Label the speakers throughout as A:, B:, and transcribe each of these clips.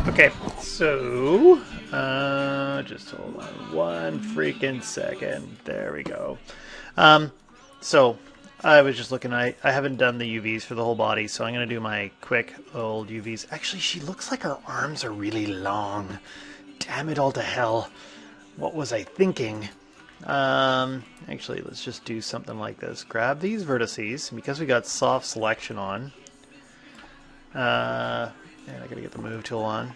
A: Okay, so just hold on one freaking second. There we go. So I was just looking. I haven't done the UVs for the whole body, so I'm gonna do my quick old UVs. Actually, she looks like her arms are really long. Damn it all to hell! What was I thinking? Actually, let's just do something like this. Grab these vertices because we got soft selection on. And I gotta get the move tool on.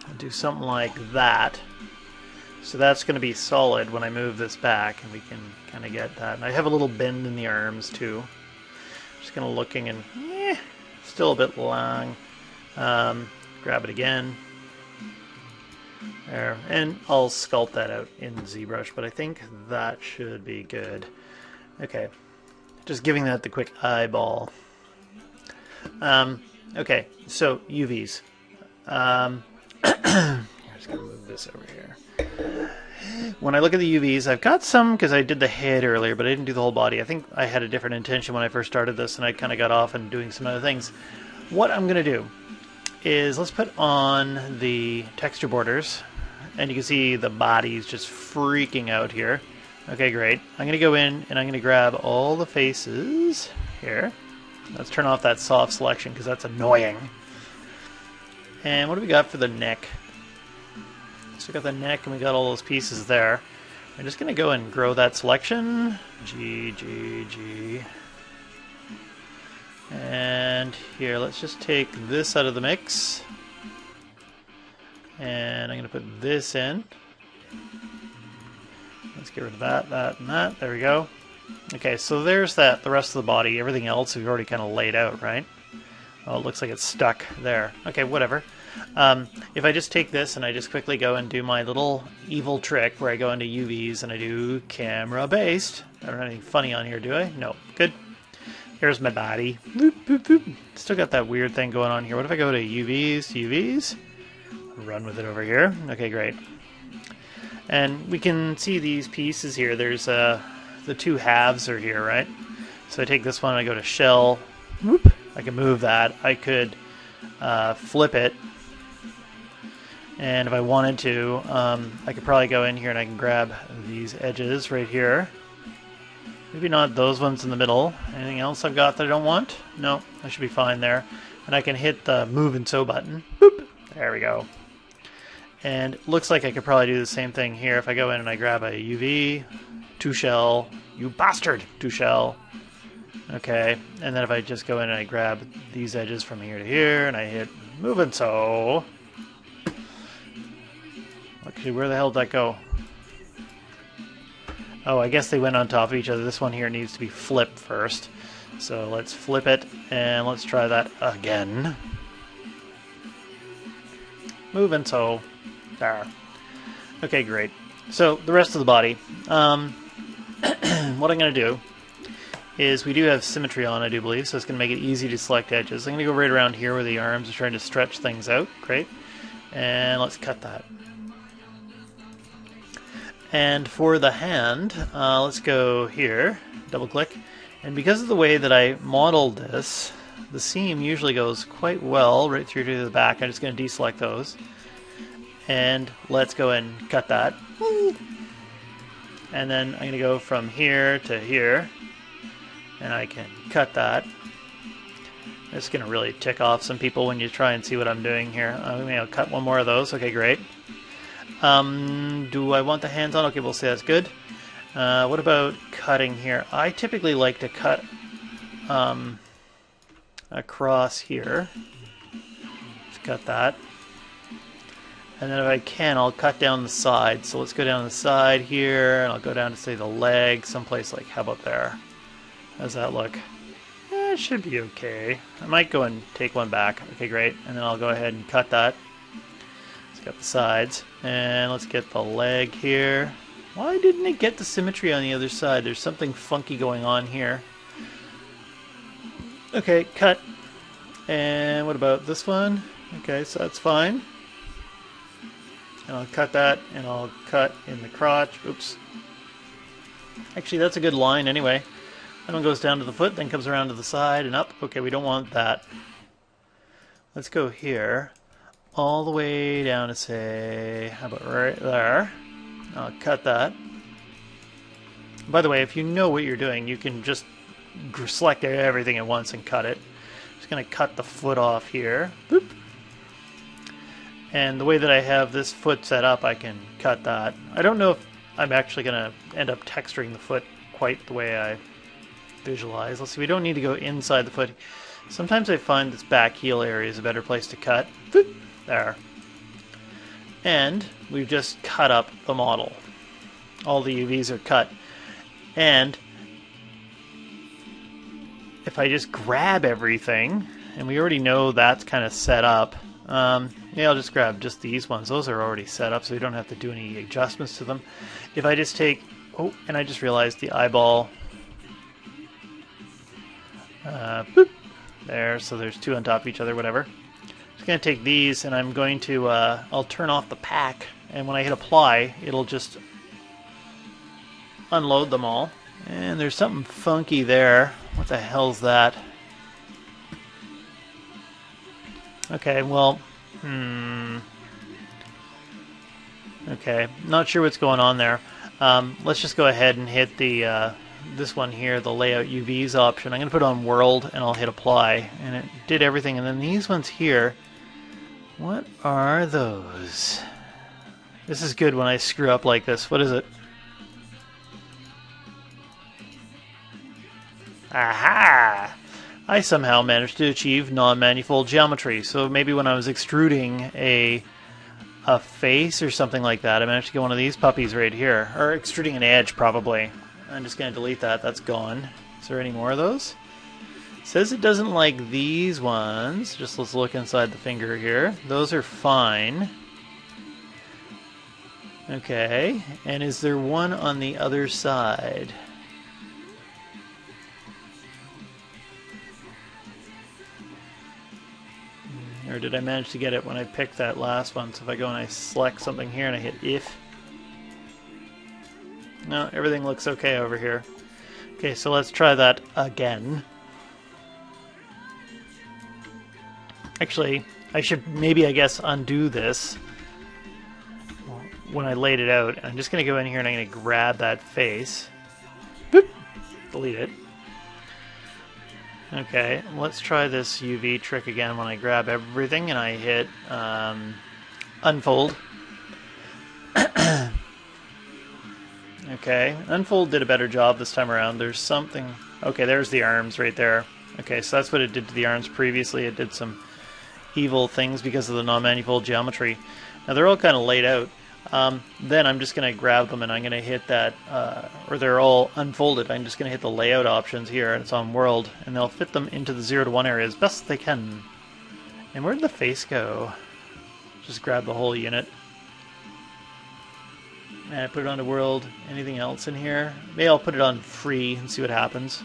A: I'll do something like that. So that's going to be solid when I move this back, and we can kind of get that. And I have a little bend in the arms too. Just kind of looking, and still a bit long. Grab it again. There, and I'll sculpt that out in ZBrush, but I think that should be good. Okay, just giving that the quick eyeball. Okay, so UVs. I'm just going to move this over here. When I look at the UVs, I've got some because I did the head earlier, but I didn't do the whole body. I think I had a different intention when I first started this, and I kind of got off and doing some other things. What I'm going to do is let's put on the texture borders, and you can see the body's just freaking out here. Okay, great. I'm going to go in, and I'm going to grab all the faces here. Let's turn off that soft selection because that's annoying. And what do we got for the neck? So we got the neck and we got all those pieces there. I'm just going to go and grow that selection. G, G, G. And here, let's just take this out of the mix. And I'm going to put this in. Let's get rid of that, that, and that. There we go. Okay, so there's that, the rest of the body. Everything else we've already kind of laid out, right? Oh, it looks like it's stuck there. Okay, whatever. If I just take this and I just quickly go and do my little evil trick where I go into UVs and I do camera based. I don't have anything funny on here, do I? No. Good. Here's my body. Boop, boop, boop. Still got that weird thing going on here. What if I go to UVs, UVs? Run with it over here. Okay, great. And we can see these pieces here. There's the two halves are here, right? So I take this one and I go to shell. Whoop. I can move that. I could flip it. And if I wanted to, I could probably go in here and I can grab these edges right here. Maybe not those ones in the middle. Anything else I've got that I don't want? No, I should be fine there. And I can hit the move and sew button. Boop. There we go. And it looks like I could probably do the same thing here if I go in and I grab a UV, to shell, you bastard, to shell. Okay, and then if I just go in and I grab these edges from here to here and I hit move and sew. Okay, where the hell did that go? Oh, I guess they went on top of each other. This one here needs to be flipped first. So let's flip it and let's try that again. Move and sew. There. Okay, great. So the rest of the body. What I'm going to do is we do have symmetry on, I do believe, so it's going to make it easy to select edges. I'm going to go right around here where the arms are trying to stretch things out. Great. And let's cut that. And for the hand, let's go here, double click. And because of the way that I modeled this, the seam usually goes quite well right through to the back. I'm just going to deselect those. And let's go and cut that. And then I'm going to go from here to here. And I can cut that. It's going to really tick off some people when you try and see what I'm doing here. I'm going to cut one more of those. Okay, great. Do I want the hands on? Okay, we'll say that's good. What about cutting here? I typically like to cut across here. Let's cut that. And then if I can, I'll cut down the side. So let's go down the side here, and I'll go down to, say, the leg, someplace like, how about there? How's that look? It should be okay. I might go and take one back. Okay, great. And then I'll go ahead and cut that. Let's get the sides. And let's get the leg here. Why didn't it get the symmetry on the other side? There's something funky going on here. Okay, cut. And what about this one? Okay, so that's fine. And I'll cut that, and I'll cut in the crotch. Oops. Actually, that's a good line anyway. That one goes down to the foot, then comes around to the side and up. Okay, we don't want that. Let's go here. all the way down to say, how about right there. I'll cut that. By the way, if you know what you're doing, you can just select everything at once and cut it. Just going to cut the foot off here. Boop. And the way that I have this foot set up, I can cut that. I don't know if I'm actually going to end up texturing the foot quite the way I visualize. Let's see, we don't need to go inside the foot. Sometimes I find this back heel area is a better place to cut. Boop. There. And we've just cut up the model. All the UVs are cut. And if I just grab everything, and we already know that's kind of set up, yeah, I'll just grab just these ones. Those are already set up, so we don't have to do any adjustments to them. If I just take, oh, and I just realized the eyeball, boop, there, so there's two on top of each other, whatever. Just going to take these, and I'm going to, I'll turn off the pack, and when I hit apply, it'll just unload them all. And there's something funky there. What the hell's that? Okay, well, okay, not sure what's going on there. Let's just go ahead and hit the this one here, the layout UVs option. I'm going to put on world, and I'll hit apply, and it did everything. And then these ones here, what are those? This is good when I screw up like this. What is it? Aha! I somehow managed to achieve non-manifold geometry. So maybe when I was extruding a face or something like that, I managed to get one of these puppies right here. Or extruding an edge, probably. I'm just going to delete that. That's gone. Is there any more of those? It says it doesn't like these ones. Just let's look inside the finger here. Those are fine. Okay. And is there one on the other side? Or did I manage to get it when I picked that last one? So if I go and I select something here and I hit if. No, everything looks okay over here. Okay, so let's try that again. Actually, I should maybe, I guess, undo this when I laid it out. I'm just going to go in here and I'm going to grab that face. Boop! Delete it. Okay, let's try this UV trick again when I grab everything and I hit unfold. Okay, unfold did a better job this time around. There's something... Okay, there's the arms right there. Okay, so that's what it did to the arms previously. It did some evil things because of the non-manifold geometry. Now they're all kind of laid out. Then I'm just going to grab them and I'm going to hit that, or they're all unfolded. I'm just going to hit the layout options here, and it's on world, and they'll fit them into the 0 to 1 area as best they can. And where did the face go? Just grab the whole unit. And I put it onto world. Anything else in here? Maybe I'll put it on free and see what happens.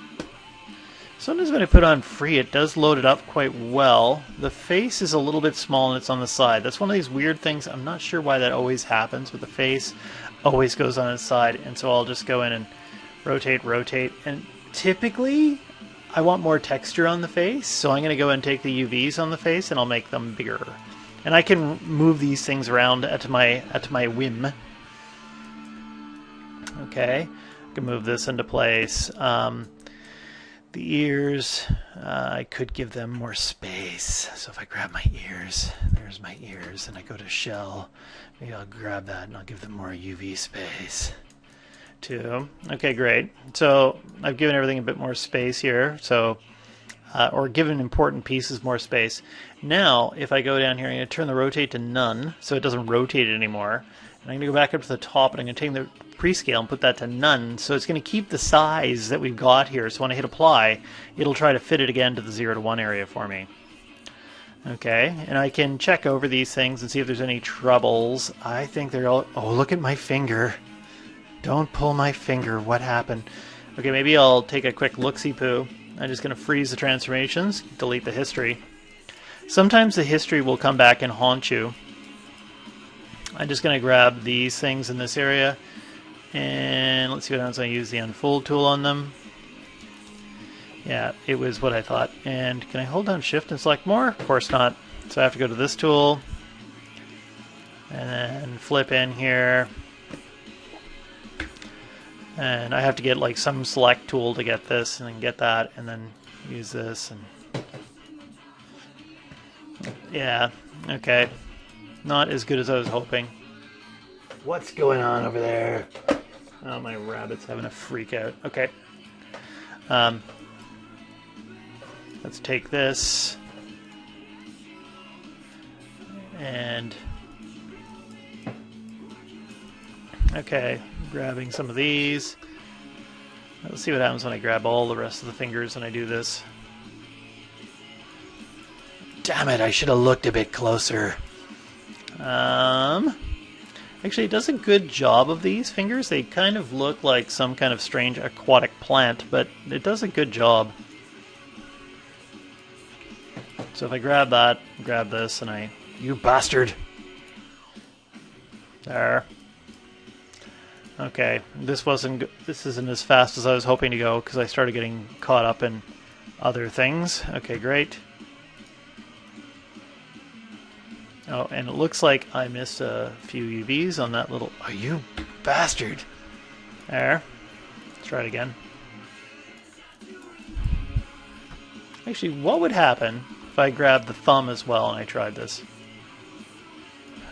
A: Sometimes when I put on free, it does load it up quite well. The face is a little bit small and it's on the side. That's one of these weird things. I'm not sure why that always happens, but the face always goes on its side. And so I'll just go in and rotate, rotate. And typically, I want more texture on the face. So I'm going to go and take the UVs on the face and I'll make them bigger. And I can move these things around at my whim. Okay, I can move this into place. The ears, I could give them more space. So if I grab my ears, there's my ears, and I go to shell, maybe I'll grab that and I'll give them more UV space too. Okay, great. So I've given everything a bit more space here, so or given important pieces more space. Now, if I go down here, I'm going to turn the rotate to none, so it doesn't rotate it anymore. And I'm going to go back up to the top, and I'm going to take the prescale and put that to none, so it's going to keep the size that we've got here. So when I hit apply, it'll try to fit it again to the 0 to 1 area for me. Okay, and I can check over these things and see if there's any troubles. I think they're all... Oh, look at my finger. Don't pull my finger. What happened? Okay, maybe I'll take a quick look-see-poo. I'm just going to freeze the transformations, delete the history. Sometimes the history will come back and haunt you. I'm just going to grab these things in this area. And let's see what happens when I use the unfold tool on them. Yeah, it was what I thought. And can I hold down shift and select more? Of course not. So I have to go to this tool, And then flip in here. And I have to get like some select tool to get this, and then get that, and then use this. And yeah, okay. Not as good as I was hoping. What's going on over there? Oh, my rabbit's having a freak out. Okay. Let's take this. And okay, grabbing some of these. Let's see what happens when I grab all the rest of the fingers and I do this. Damn it, I should have looked a bit closer. Actually, it does a good job of these fingers. They kind of look like some kind of strange aquatic plant, but it does a good job. So if I grab that, grab this, and I... You bastard! There. Okay, this isn't as fast as I was hoping to go, because I started getting caught up in other things. Okay, great. Oh, and it looks like I missed a few UVs on that little... Oh, you bastard! There. Let's try it again. Actually, what would happen if I grabbed the thumb as well and I tried this?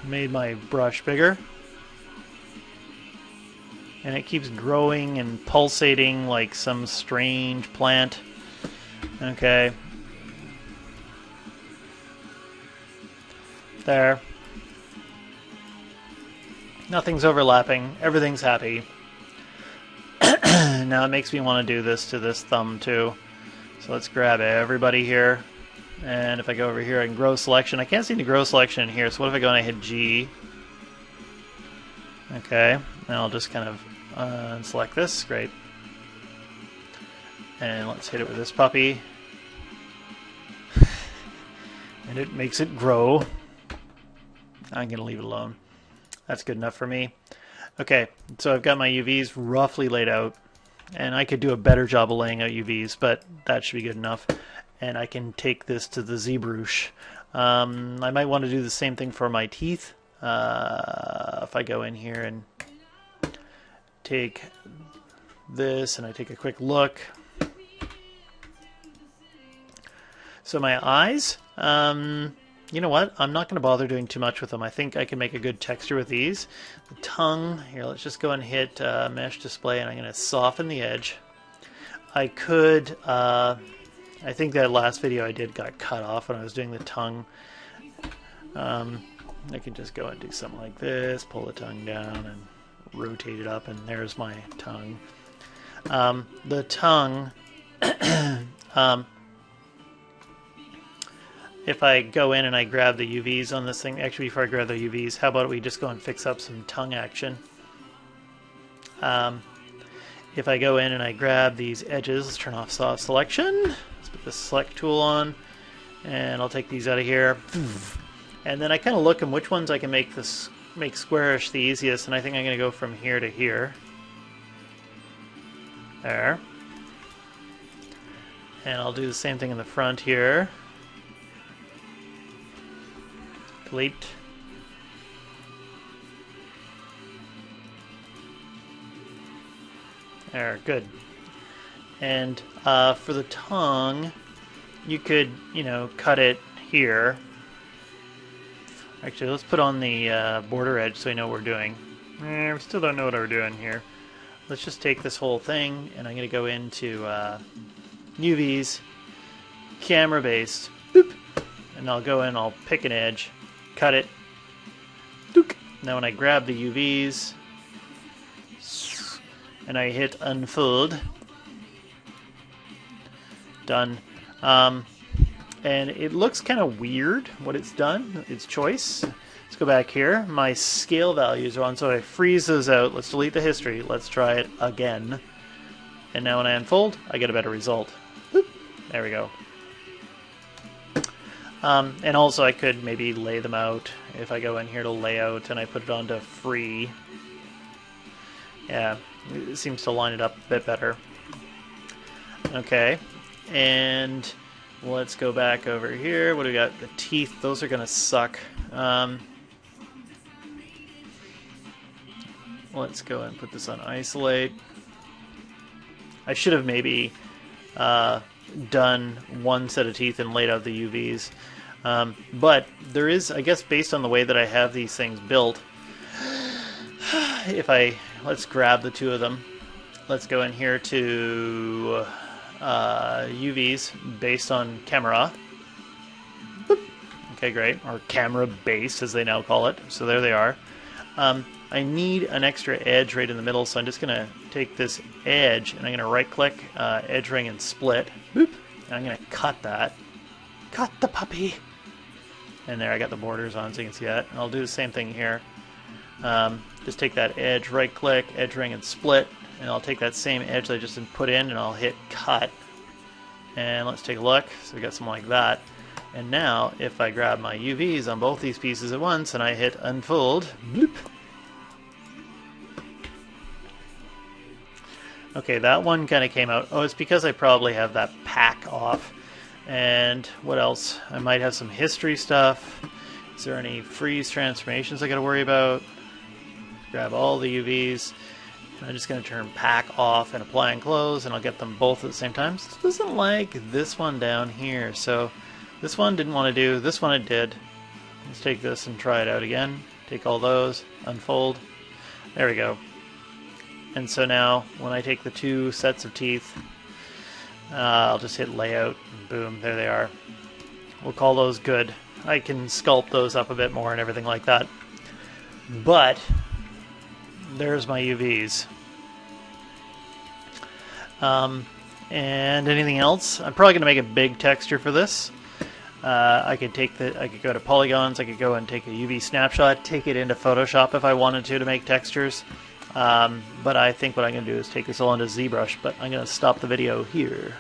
A: Made my brush bigger. And it keeps growing and pulsating like some strange plant. Okay. There. Nothing's overlapping. Everything's happy. Now it makes me want to do this to this thumb too. So let's grab everybody here. And if I go over here, I can grow selection. I can't seem to grow selection in here, so what if I go and I hit G? Okay. And I'll just kind of select this. Great. And let's hit it with this puppy. And it makes it grow. I'm going to leave it alone. That's good enough for me. Okay, so I've got my UVs roughly laid out. And I could do a better job of laying out UVs, but that should be good enough. And I can take this to the ZBrush. I might want to do the same thing for my teeth. If I go in here and take this and I take a quick look. So my eyes... you know what? I'm not going to bother doing too much with them. I think I can make a good texture with these. The tongue, here, let's just go and hit Mesh Display, and I'm going to soften the edge. I could, I think that last video I did got cut off when I was doing the tongue. I can just go and do something like this, pull the tongue down, and rotate it up, and there's my tongue. The tongue... if I go in and I grab the UVs on this thing, actually before I grab the UVs, how about we just go and fix up some tongue action. If I go in and I grab these edges, let's turn off soft selection, let's put the select tool on, and I'll take these out of here. And then I kind of look at which ones I can make squarish the easiest, and I think I'm going to go from here to here. There. And I'll do the same thing in the front here. Delete. There, good. And for the tongue, you could, you know, cut it here. Actually, let's put on the border edge so we know what we're doing. We still don't know what we're doing here. Let's just take this whole thing, and I'm going to go into UVs, camera-based, boop, and I'll go in, I'll pick an edge, cut it. Dook. Now when I grab the UVs and I hit unfold, done. And it looks kind of weird what it's done, its choice. Let's go back here. My scale values are on, so I freeze those out. Let's delete the history. Let's try it again. And now when I unfold, I get a better result. Boop. There we go. And also I could maybe lay them out. If I go in here to layout and I put it onto free. Yeah, it seems to line it up a bit better. Okay, and let's go back over here. What do we got? The teeth, those are going to suck. let's go and put this on isolate. I should have maybe done one set of teeth and laid out the UVs. But there is, I guess, based on the way that I have these things built, let's grab the two of them. Let's go in here to UVs based on camera. Boop. Okay, great. Or camera base, as they now call it. So there they are. I need an extra edge right in the middle, so I'm just going to take this edge and I'm going to right-click, edge ring, and split. Boop. And I'm going to cut that. Cut the puppy! And there, I got the borders on so you can see that. And I'll do the same thing here. Just take that edge, right-click, edge ring, and split. And I'll take that same edge that I just put in and I'll hit cut. And let's take a look. So we got something like that. And now, if I grab my UVs on both these pieces at once and I hit unfold, bloop. Okay, that one kind of came out. Oh, it's because I probably have that pack off. And what else? I might have some history stuff. Is there any freeze transformations I got to worry about? Grab all the UVs. I'm just going to turn pack off and apply and close, and I'll get them both at the same time. It doesn't like this one down here, so this one didn't want to do. This one it did. Let's take this and try it out again. Take all those, unfold. There we go. And so now, when I take the two sets of teeth, I'll just hit layout, and boom, there they are. We'll call those good. I can sculpt those up a bit more and everything like that. But there's my UVs. And anything else? I'm probably going to make a big texture for this. I could go to polygons. I could go and take a UV snapshot, take it into Photoshop if I wanted to make textures. But I think what I'm going to do is take this all into ZBrush. But I'm going to stop the video here.